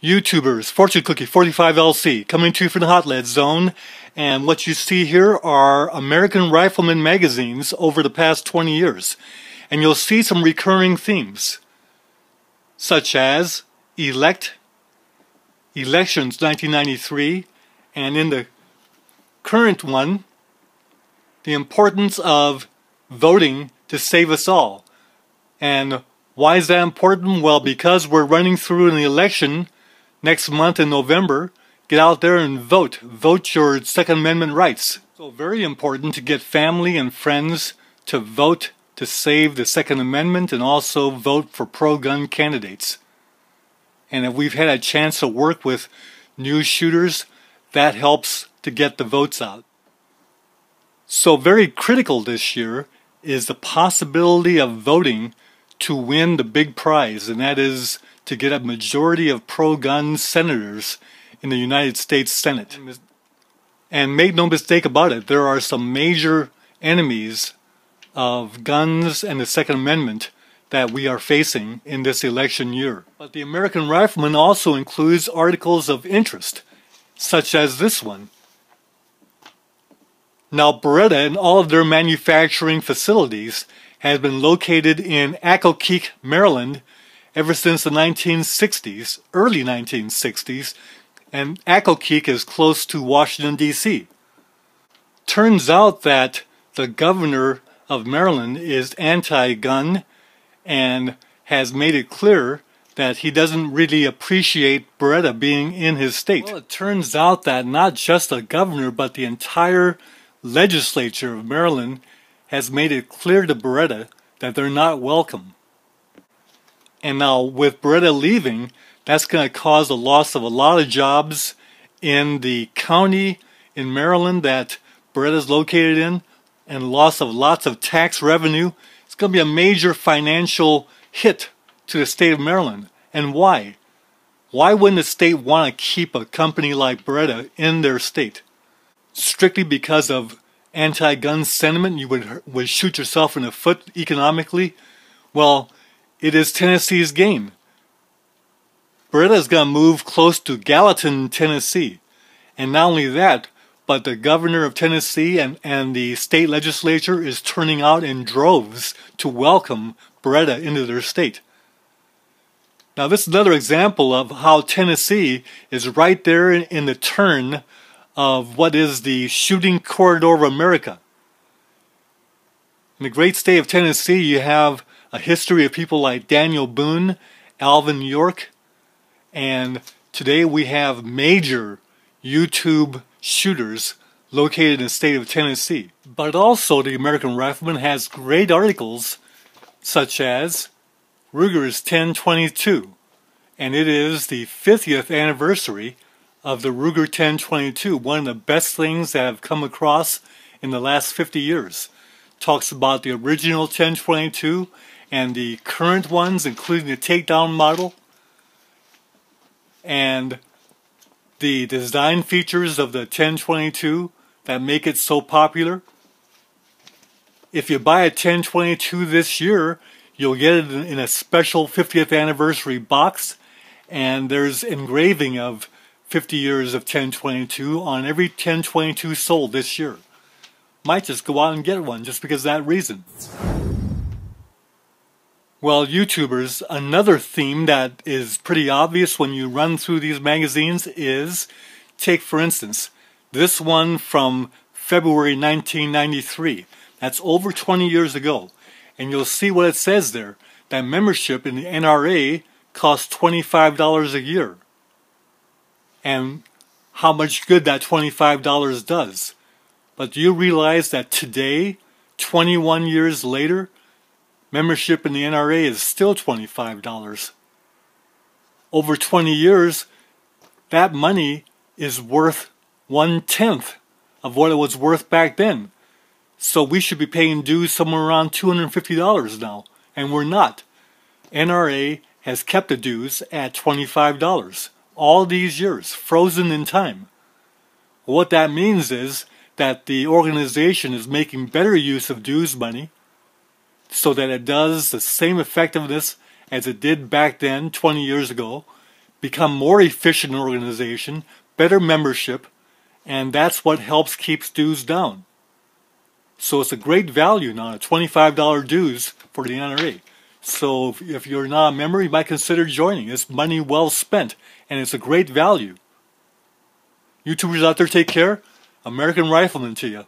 YouTubers, Fortune Cookie 45LC, coming to you from the Hot Lead Zone. And what you see here are American Rifleman magazines over the past 20 years. And you'll see some recurring themes, such as Elections 1993, and in the current one, the importance of voting to save us all. And why is that important? Well, because we're running through an election next month in November. Get out there and vote. Vote your Second Amendment rights. So very important to get family and friends to vote to save the Second Amendment and also vote for pro-gun candidates. And if we've had a chance to work with new shooters, that helps to get the votes out. So very critical this year is the possibility of voting to win the big prize, and that is to get a majority of pro-gun senators in the United States Senate. And make no mistake about it, there are some major enemies of guns and the Second Amendment that we are facing in this election year. But the American Rifleman also includes articles of interest, such as this one. Now, Beretta and all of their manufacturing facilities have been located in Accokeek, Maryland, ever since the 1960s, early 1960s, and Accokeek is close to Washington, D.C. Turns out that the governor of Maryland is anti-gun and has made it clear that he doesn't really appreciate Beretta being in his state. Well, it turns out that not just the governor, but the entire legislature of Maryland has made it clear to Beretta that they're not welcome. And now with Beretta leaving, that's going to cause the loss of a lot of jobs in the county in Maryland that Beretta is located in, and loss of lots of tax revenue. It's going to be a major financial hit to the state of Maryland. And why? Why wouldn't the state want to keep a company like Beretta in their state? Strictly because of anti-gun sentiment, you would shoot yourself in the foot economically? Well, it is Tennessee's game. Beretta is going to move close to Gallatin, Tennessee. And not only that, but the governor of Tennessee and the state legislature is turning out in droves to welcome Beretta into their state. Now this is another example of how Tennessee is right there in the turn of what is the shooting corridor of America. In the great state of Tennessee, you have a history of people like Daniel Boone, Alvin York, and today we have major YouTube shooters located in the state of Tennessee. But also the American Rifleman has great articles such as Ruger's 1022, and it is the 50th anniversary of the Ruger 1022, one of the best things that have come across in the last 50 years. Talks about the original 1022 and the current ones, including the takedown model, and the design features of the 1022 that make it so popular. If you buy a 1022 this year, you'll get it in a special 50th anniversary box, and there's engraving of 50 years of 1022 on every 1022 sold this year. Might just go out and get one just because of that reason. Well, YouTubers, another theme that is pretty obvious when you run through these magazines is, take for instance, this one from February 1993. That's over 20 years ago. And you'll see what it says there, that membership in the NRA costs $25 a year. And how much good that $25 does. But do you realize that today, 21 years later, membership in the NRA is still $25. Over 20 years, that money is worth 1/10 of what it was worth back then. So we should be paying dues somewhere around $250 now, and we're not. NRA has kept the dues at $25 all these years, frozen in time. What that means is that the organization is making better use of dues money so that it does the same effectiveness as it did back then 20 years ago, become more efficient organization, better membership, and that's what helps keeps dues down. So it's a great value now, $25 dues for the NRA. So if you're not a member, you might consider joining. It's money well spent, and it's a great value. YouTubers out there, take care. American Rifleman to you.